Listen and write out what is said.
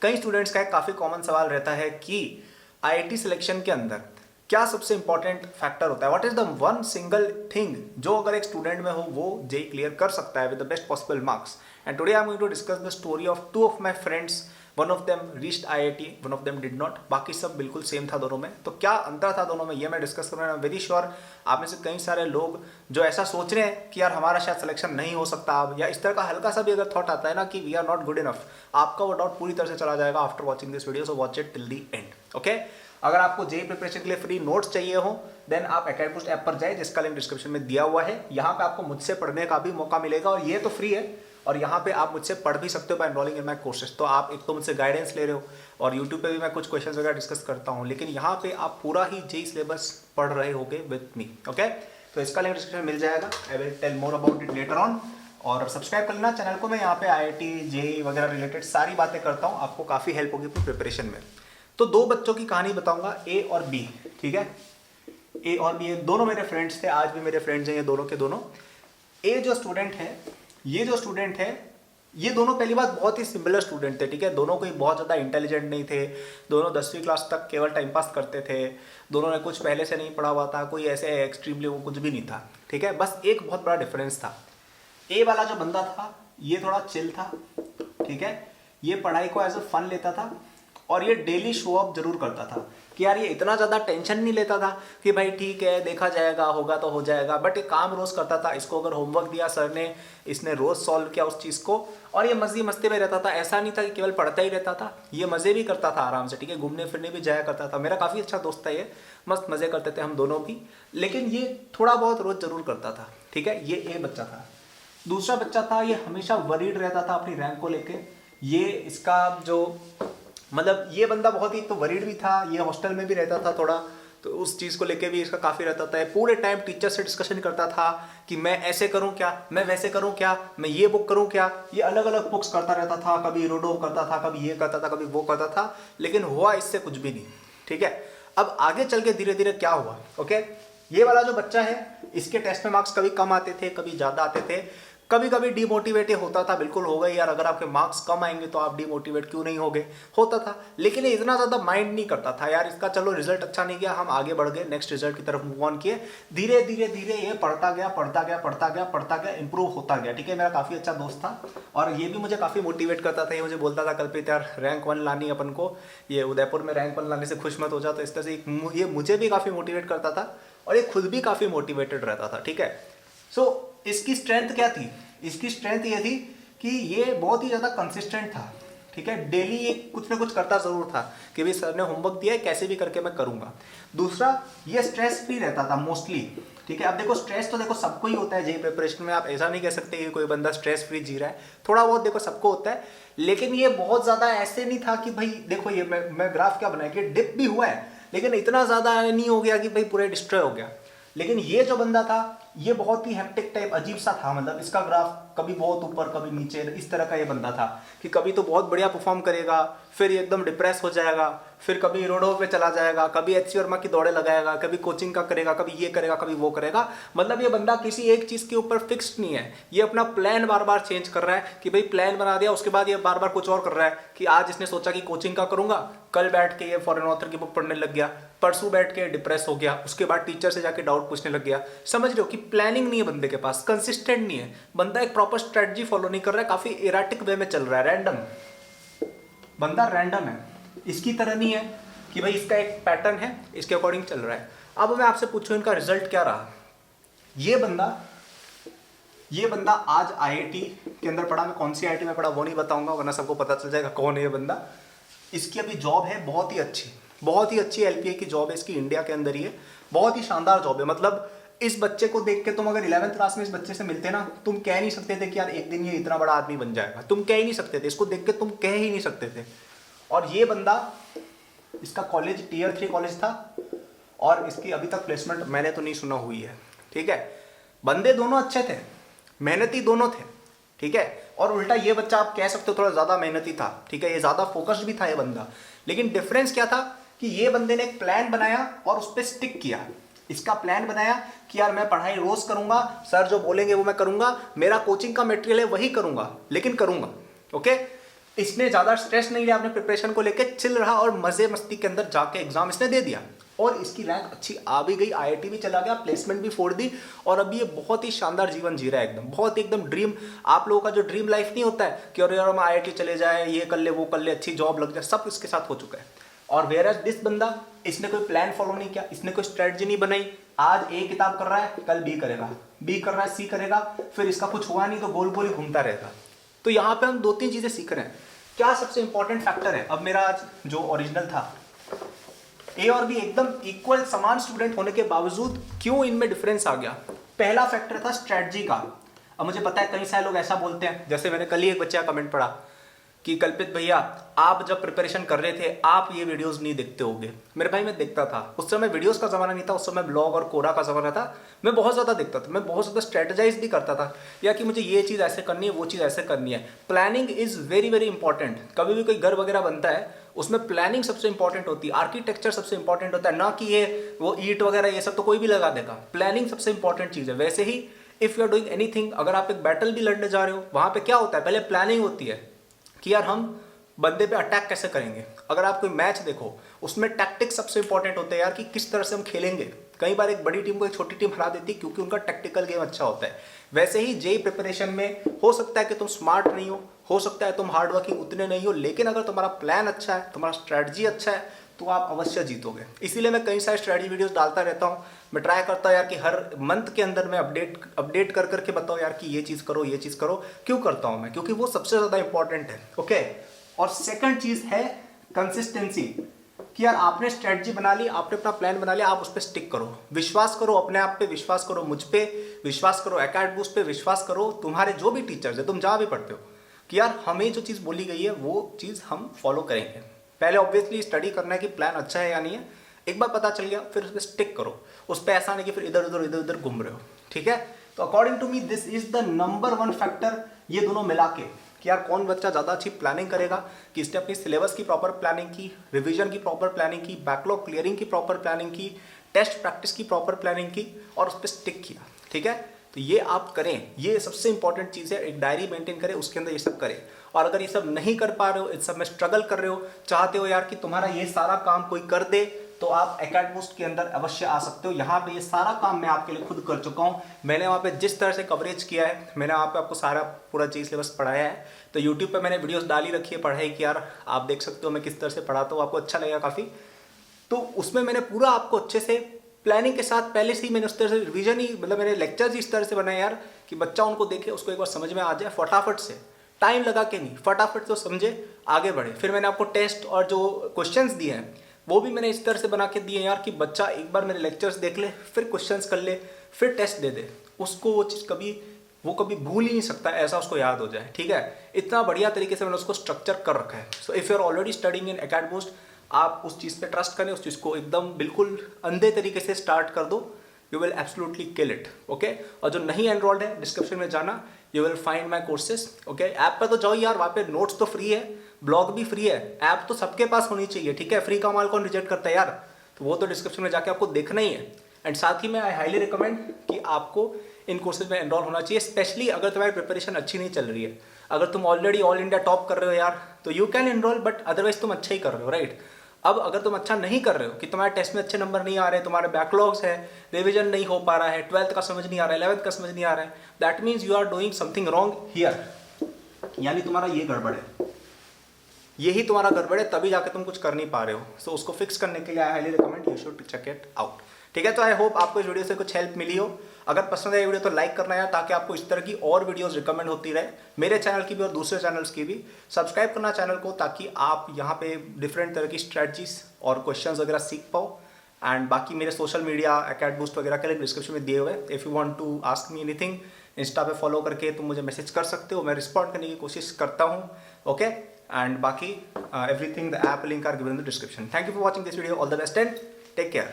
कई स्टूडेंट्स का एक काफ़ी कॉमन सवाल रहता है कि आईआईटी सिलेक्शन के अंदर क्या सबसे इंपॉर्टेंट फैक्टर होता है, what is the one single thing जो अगर एक स्टूडेंट में हो वो जेई क्लियर कर सकता है with the best possible marks. And today I am going to discuss the story of two of my friends. One of them reached IIT, one of them did not. बाकी सब बिल्कुल same था दोनों में। तो क्या अंतर था दोनों में ये मैं डिस्कस करूँगा। आई एम वेरी श्योर आप में से कई सारे लोग जो ऐसा सोच रहे हैं कि यार हमारा शायद सिलेक्शन नहीं हो सकता अब, या इस तरह का हल्का सा भी अगर थॉट आता है ना कि we are not good enough, आपका वो डाउट पूरी तरह से चला जाएगा after watching this video. So watch it till the end. Okay, अगर आपको जेई प्रिपरेशन के लिए फ्री नोट्स चाहिए हो देन आप एकेडमी ऐप पर जाए, जिसका लिंक डिस्क्रिप्शन में दिया हुआ है। यहाँ पे आपको मुझसे पढ़ने का भी मौका मिलेगा और ये तो फ्री है, और यहाँ पे आप मुझसे पढ़ भी सकते हो by enrolling in my courses. तो आप एक तो मुझसे गाइडेंस ले रहे हो और यूट्यूब पे भी मैं कुछ क्वेश्चंस वगैरह डिस्कस करता हूँ, लेकिन यहाँ पे आप पूरा ही जेई सिलेबस पढ़ रहे होगे विद मी। ओके, तो इसका लिंक डिस्क्रिप्शन में मिल जाएगा। I will tell more about it later on. और सब्सक्राइब कर लेना चैनल को। मैं यहाँ पे आईआईटी जेई वगैरह रिलेटेड सारी बातें करता हूँ, आपको काफ़ी हेल्प होगी प्रिपरेशन में। तो दो बच्चों की कहानी बताऊंगा, ए और बी। ठीक है, ए और बी दोनों मेरे फ्रेंड्स थे, आज भी मेरे फ्रेंड्स हैं ये दोनों के दोनों। ए जो स्टूडेंट है, ये जो स्टूडेंट है, ये दोनों पहली बात बहुत ही सिमिलर स्टूडेंट थे। ठीक है, दोनों कोई बहुत ज़्यादा इंटेलिजेंट नहीं थे, दोनों 10वीं क्लास तक केवल टाइम पास करते थे, दोनों ने कुछ पहले से नहीं पढ़ा हुआ था, कोई ऐसे एक्सट्रीमली वो कुछ भी नहीं था। ठीक है, बस एक बहुत बड़ा डिफरेंस था। ए वाला जो बंदा था ये थोड़ा चिल था। ठीक है, ये पढ़ाई को एज अ फन लेता था और ये डेली शो अप जरूर करता था कि यार ये इतना ज़्यादा टेंशन नहीं लेता था कि भाई ठीक है देखा जाएगा, होगा तो हो जाएगा, बट ये काम रोज़ करता था। इसको अगर होमवर्क दिया सर ने, इसने रोज़ सॉल्व किया उस चीज़ को, और ये मज़े मस्ती में रहता था। ऐसा नहीं था कि केवल पढ़ता ही रहता था, ये मज़े भी करता था आराम से। ठीक है, घूमने फिरने भी जाया करता था। मेरा काफ़ी अच्छा दोस्त था ये, मस्त मज़े करते थे हम दोनों भी, लेकिन ये थोड़ा बहुत रोज़ ज़रूर करता था। ठीक है, ये ए बच्चा था। दूसरा बच्चा था, ये हमेशा वरीड रहता था अपनी रैंक को लेके। ये इसका जो मतलब ये बंदा बहुत ही तो वरीड भी था, ये हॉस्टल में भी रहता था थोड़ा, तो उस चीज़ को लेके भी इसका काफ़ी रहता था। पूरे टाइम टीचर से डिस्कशन करता था कि मैं ऐसे करूं क्या, मैं वैसे करूं क्या, मैं ये बुक करूं क्या। ये अलग अलग बुक्स करता रहता था, कभी रोडो करता था, कभी ये करता था, कभी वो करता था, लेकिन हुआ इससे कुछ भी नहीं। ठीक है, अब आगे चल के धीरे धीरे क्या हुआ। ओके, ये वाला जो बच्चा है इसके टेस्ट में मार्क्स कभी कम आते थे, कभी ज़्यादा आते थे, कभी कभी डीमोटिवेट होता था। बिल्कुल हो गई यार, अगर आपके मार्क्स कम आएंगे तो आप डीमोटिवेट क्यों नहीं होगे, होता था। लेकिन ये इतना ज़्यादा माइंड नहीं करता था यार इसका, चलो रिजल्ट अच्छा नहीं गया, हम आगे बढ़ गए, नेक्स्ट रिजल्ट की तरफ मूव ऑन किए। धीरे धीरे धीरे ये पढ़ता गया, पढ़ता गया, पढ़ता गया, पढ़ता गया, इंप्रूव होता गया। ठीक है, मेरा काफ़ी अच्छा दोस्त था और ये भी मुझे काफ़ी मोटिवेट करता था। ये मुझे बोलता था कल्पित यार रैंक 1 लानी अपन को, ये उदयपुर में रैंक 1 लाने से खुश मत हो जाता। इस तरह से ये मुझे भी काफ़ी मोटिवेट करता था और ये खुद भी काफ़ी मोटिवेटेड रहता था। ठीक है, सो इसकी स्ट्रेंथ क्या थी? इसकी स्ट्रेंथ ये थी कि ये बहुत ही ज़्यादा कंसिस्टेंट था। ठीक है, डेली ये कुछ ना कुछ करता ज़रूर था कि भाई सर ने होमवर्क दिया है, कैसे भी करके मैं करूँगा। दूसरा, ये स्ट्रेस फ्री रहता था मोस्टली। ठीक है, अब देखो स्ट्रेस तो देखो सबको ही होता है जेई प्रिपरेशन में, आप ऐसा नहीं कह सकते कि कोई बंदा स्ट्रेस फ्री जी रहा है, थोड़ा बहुत देखो सबको होता है, लेकिन ये बहुत ज़्यादा ऐसे नहीं था कि भाई देखो ये मैं ग्राफ क्या बनाया कि डिप भी हुआ है, लेकिन इतना ज़्यादा नहीं हो गया कि भाई पूरा डिस्ट्रॉय हो गया। लेकिन ये जो बंदा था ये बहुत ही हेक्टिक टाइप अजीब सा था, मतलब इसका ग्राफ कभी बहुत ऊपर कभी नीचे, इस तरह का ये बंदा था कि कभी तो बहुत बढ़िया परफॉर्म करेगा, फिर ये एकदम डिप्रेस हो जाएगा, फिर कभी रोडों पे चला जाएगा, कभी एचसी वर्मा की दौड़े लगाएगा, कभी कोचिंग का करेगा, कभी ये करेगा, कभी वो करेगा। मतलब ये बंदा किसी एक चीज़ के ऊपर फिक्स्ड नहीं है, ये अपना प्लान बार बार चेंज कर रहा है कि भाई प्लान बना दिया, उसके बाद ये बार बार कुछ और कर रहा है कि आज इसने सोचा कि कोचिंग का करूंगा, कल बैठ के ये फॉरेन ऑथर की बुक पढ़ने लग गया, परसों बैठ के डिप्रेस हो गया, उसके बाद टीचर से जाके डाउट पूछने लग गया। समझ रहे हो कि प्लानिंग नहीं है बंदे के पास, कंसिस्टेंट नहीं है बंदा, एक प्रॉपर स्ट्रेटजी फॉलो नहीं कर रहा है, काफी इराटिक वे में चल रहा है, रैंडम बंदा, रैंडम है। इसकी तरह नहीं है कि भाई इसका एक पैटर्न है, इसके अकॉर्डिंग चल रहा है। अब मैं आपसे पूछूं इनका रिजल्ट क्या रहा। ये बंदा आज आईआईटी के अंदर पढ़ा, मैं कौन सी आईआईटी में पढ़ा वो नहीं बताऊंगा वरना सबको पता चल जाएगा कौन है ये बंदा। इसकी अभी जॉब है बहुत ही अच्छी एलपीए की जॉब है इसकी, इंडिया के अंदर ही है, बहुत ही शानदार जॉब है। मतलब इस बच्चे को देख के तुम अगर 11th क्लास में इस बच्चे से मिलते ना, तुम कह नहीं सकते थे कि यार एक दिन ये इतना बड़ा आदमी बन जाएगा, तुम कह ही नहीं सकते थे, इसको देख के तुम कह ही नहीं सकते थे। और ये बंदा, इसका कॉलेज टियर 3 कॉलेज था और इसकी अभी तक प्लेसमेंट मैंने तो नहीं सुना हुई है। ठीक है, बंदे दोनों अच्छे थे, मेहनती दोनों थे। ठीक है, और उल्टा ये बच्चा आप कह सकते हो थोड़ा ज्यादा मेहनती था। ठीक है, ये ज्यादा फोकस्ड भी था ये बंदा, लेकिन डिफरेंस क्या था कि ये बंदे ने एक प्लान बनाया और उस पर स्टिक किया। इसका प्लान बनाया कि यार मैं पढ़ाई रोज करूंगा, सर जो बोलेंगे वो मैं करूंगा, मेरा कोचिंग का मटेरियल है वही करूंगा, लेकिन करूंगा। ओके, इसने ज़्यादा स्ट्रेस नहीं लिया अपने प्रिपरेशन को लेके, चिल रहा और मज़े मस्ती के अंदर जाके एग्जाम इसने दे दिया और इसकी रैंक अच्छी आ भी गई, आईआईटी भी चला गया, प्लेसमेंट भी फोड़ दी और अभी ये बहुत ही शानदार जीवन जी रहा है, एकदम बहुत एकदम ड्रीम। आप लोगों का जो ड्रीम लाइफ नहीं होता है कि अरे यार हम आईआईटी चले जाए, ये कर ले वो कर ले, अच्छी जॉब लग जाए, सब इसके साथ हो चुका है। और वेयर एज दिस बंदा, इसने कोई प्लान फॉलो नहीं किया, इसने कोई स्ट्रेटजी नहीं बनाई। आज ए किताब कर रहा है, कल बी करेगा, बी कर रहा है सी करेगा, फिर इसका कुछ हुआ नहीं तो गोल गोल ही घूमता रहेगा। तो यहाँ पे हम 2-3 चीजें सीख रहे हैं। क्या सबसे इंपॉर्टेंट फैक्टर है? अब मेरा आज जो ओरिजिनल था, ए और बी एकदम इक्वल समान स्टूडेंट होने के बावजूद क्यों इनमें डिफरेंस आ गया? पहला फैक्टर था स्ट्रेटजी का। अब मुझे पता है कई सारे लोग ऐसा बोलते हैं, जैसे मैंने कल ही एक बच्चे का कमेंट पढ़ा कि कल्पित भैया आप जब प्रिपरेशन कर रहे थे आप ये वीडियोस नहीं देखते होगे। मेरे भाई मैं देखता था, उस समय वीडियोस का ज़माना नहीं था, उस समय ब्लॉग और कोरा का ज़माना था। मैं बहुत ज़्यादा देखता था, मैं बहुत ज़्यादा स्ट्रेटजाइज भी करता था, या कि मुझे ये चीज़ ऐसे करनी है, वो चीज़ ऐसे करनी है। Planning is very very important. कभी भी कोई घर वगैरह बनता है उसमें प्लानिंग सबसे इंपॉर्टेंट होती है, आर्किटेक्चर सबसे इंपॉर्टेंट होता है, ना कि ये वो ईंट वगैरह ये सब तो कोई भी लगा देगा। प्लानिंग सबसे इंपॉर्टेंट चीज़ है। वैसे ही if you are doing anything, अगर आप एक बैटल भी लड़ने जा रहे हो, वहाँ पे क्या होता है? पहले प्लानिंग होती है कि यार हम बंदे पे अटैक कैसे करेंगे। अगर आप कोई मैच देखो उसमें टैक्टिक्स सबसे इंपॉर्टेंट होते हैं यार, कि किस तरह से हम खेलेंगे। कई बार एक बड़ी टीम को एक छोटी टीम हरा देती है क्योंकि उनका टैक्टिकल गेम अच्छा होता है। वैसे ही जेई प्रिपरेशन में हो सकता है कि तुम स्मार्ट नहीं हो सकता है तुम हार्ड वर्किंग उतने नहीं हो, लेकिन अगर तुम्हारा प्लान अच्छा है, तुम्हारा स्ट्रैटेजी अच्छा है, तो आप अवश्य जीतोगे। इसीलिए मैं कई सारे स्ट्रैटेजी वीडियोस डालता रहता हूँ। मैं ट्राई करता हूँ यार कि हर मंथ के अंदर मैं अपडेट कर करके बताऊँ यार कि ये चीज़ करो, ये चीज़ करो। क्यों करता हूँ मैं? क्योंकि वो सबसे ज़्यादा इंपॉर्टेंट है। ओके। और सेकंड चीज है कंसिस्टेंसी, कि यार आपने स्ट्रेटजी बना ली, आपने अपना प्लान बना लिया, आप उस पर स्टिक करो, विश्वास करो अपने आप पे, विश्वास करो मुझ पे, विश्वास करो एकेडमी बूस्ट पे, विश्वास करो तुम्हारे जो भी टीचर्स है, तुम जहाँ भी पढ़ते हो, कि यार हमें जो चीज़ बोली गई है वो चीज़ हम फॉलो करेंगे। पहले ऑब्वियसली स्टडी करना है कि प्लान अच्छा है या नहीं है। एक बार पता चल गया फिर उस पर स्टिक करो, उस पर ऐसा नहीं कि फिर इधर उधर घूम रहे हो। ठीक है। तो according to me this is the number 1 factor, ये दोनों मिला के, कि यार कौन बच्चा ज़्यादा अच्छी प्लानिंग करेगा, कि इसने अपनी सिलेबस की प्रॉपर प्लानिंग की, रिवीजन की प्रॉपर प्लानिंग की, बैकलॉग क्लियरिंग की प्रॉपर प्लानिंग की, टेस्ट प्रैक्टिस की प्रॉपर प्लानिंग की और उस पर स्टिक किया। ठीक है। तो ये आप करें, ये सबसे इंपॉर्टेंट चीज़ है। एक डायरी मेंटेन करें, उसके अंदर ये सब करें। और अगर ये सब नहीं कर पा रहे हो, इस सब में स्ट्रगल कर रहे हो, चाहते हो यार कि तुम्हारा ये सारा काम कोई कर दे, तो आप एकेडमी बूस्ट के अंदर अवश्य आ सकते हो। यहाँ पे ये सारा काम मैं आपके लिए खुद कर चुका हूँ। मैंने वहाँ पे जिस तरह से कवरेज किया है, मैंने वहाँ पे आपको सारा पूरा जेईई सिलेबस पढ़ाया है। तो यूट्यूब पे मैंने वीडियोस डाली रखी है पढ़ाई की, यार आप देख सकते हो मैं किस तरह से पढ़ाता हूँ, आपको अच्छा लगेगा काफ़ी। तो उसमें मैंने पूरा आपको अच्छे से प्लानिंग के साथ पहले से ही मैंने उस तरह से रिविजन ही, मतलब मैंने लेक्चर्स ही इस तरह से बनाए यार कि बच्चा उनको देखे, उसको एक बार समझ में आ जाए, फटाफट से, टाइम लगा के नहीं, फटाफट से समझे, आगे बढ़े। फिर मैंने आपको टेस्ट और जो क्वेश्चंस दिए हैं वो भी मैंने इस तरह से बना के दिए यार कि बच्चा एक बार मेरे लेक्चर्स देख ले, फिर क्वेश्चंस कर ले, फिर टेस्ट दे दे, उसको वो चीज़ कभी भूल ही नहीं सकता, ऐसा उसको याद हो जाए। ठीक है। इतना बढ़िया तरीके से मैंने उसको स्ट्रक्चर कर रखा है। So if you are already studying in academy boost, आप उस चीज़ पे ट्रस्ट करें, उस चीज़ को एकदम बिल्कुल अंधे तरीके से स्टार्ट कर दो, you will absolutely kill it. Okay. और जो नहीं एनरोल्ड है, डिस्क्रिप्शन में जाना, you will find my courses. Okay. App पर तो जाओ यार, वहाँ पे नोट्स तो फ्री है, ब्लॉग भी फ्री है, ऐप तो सबके पास होनी चाहिए। ठीक है। फ्री का माल कौन रिजेक्ट करता है यार? तो वो तो डिस्क्रिप्शन में जाके आपको देखना ही है। एंड साथ ही में आई हाईली रिकमेंड कि आपको इन कोर्सेज में एनरोल होना चाहिए, स्पेशली अगर तुम्हारी प्रिपरेशन अच्छी नहीं चल रही है। अगर तुम ऑलरेडी ऑल इंडिया टॉप कर रहे हो यार, तो you can enrol, but otherwise तुम अच्छा ही कर रहे हो, राइट। अब अगर तुम अच्छा नहीं कर रहे हो, कि तुम्हारे टेस्ट में अच्छे नंबर नहीं आ रहे, तुम्हारे बैकलॉग्स है, रिविजन नहीं हो पा रहा है, 12th का समझ नहीं आ रहा है, 11th का समझ नहीं आ रहा है, that means you are doing something wrong here, यानी तुम्हारा ये गड़बड़ है, यही तुम्हारा गड़बड़ है, तभी जाके तुम कुछ कर नहीं पा रहे हो। सो उसको फिक्स करने के लिए I highly recommend you should check it out. ठीक है। तो आई होप आपको इस वीडियो से कुछ हेल्प मिली हो। अगर पसंद है वीडियो तो लाइक करना है, ताकि आपको इस तरह की और वीडियोस रिकमेंड होती रहे, मेरे चैनल की भी और दूसरे चैनल्स की भी। सब्सक्राइब करना चैनल को, ताकि आप यहाँ पे डिफरेंट तरह की स्ट्रेटजीज और क्वेश्चंस वगैरह सीख पाओ। एंड बाकी मेरे सोशल मीडिया एकेडमी बूस्ट वगैरह के लिए डिस्क्रिप्शन में दिए हुए। If you want to ask me anything, insta पे फॉलो करके तुम मुझे मैसेज कर सकते हो, मैं रिस्पॉन्ड करने की कोशिश करता हूँ। ओके। एंड बाकी everything, the app link are given in the description. Thank you for watching this video. All the best and take care.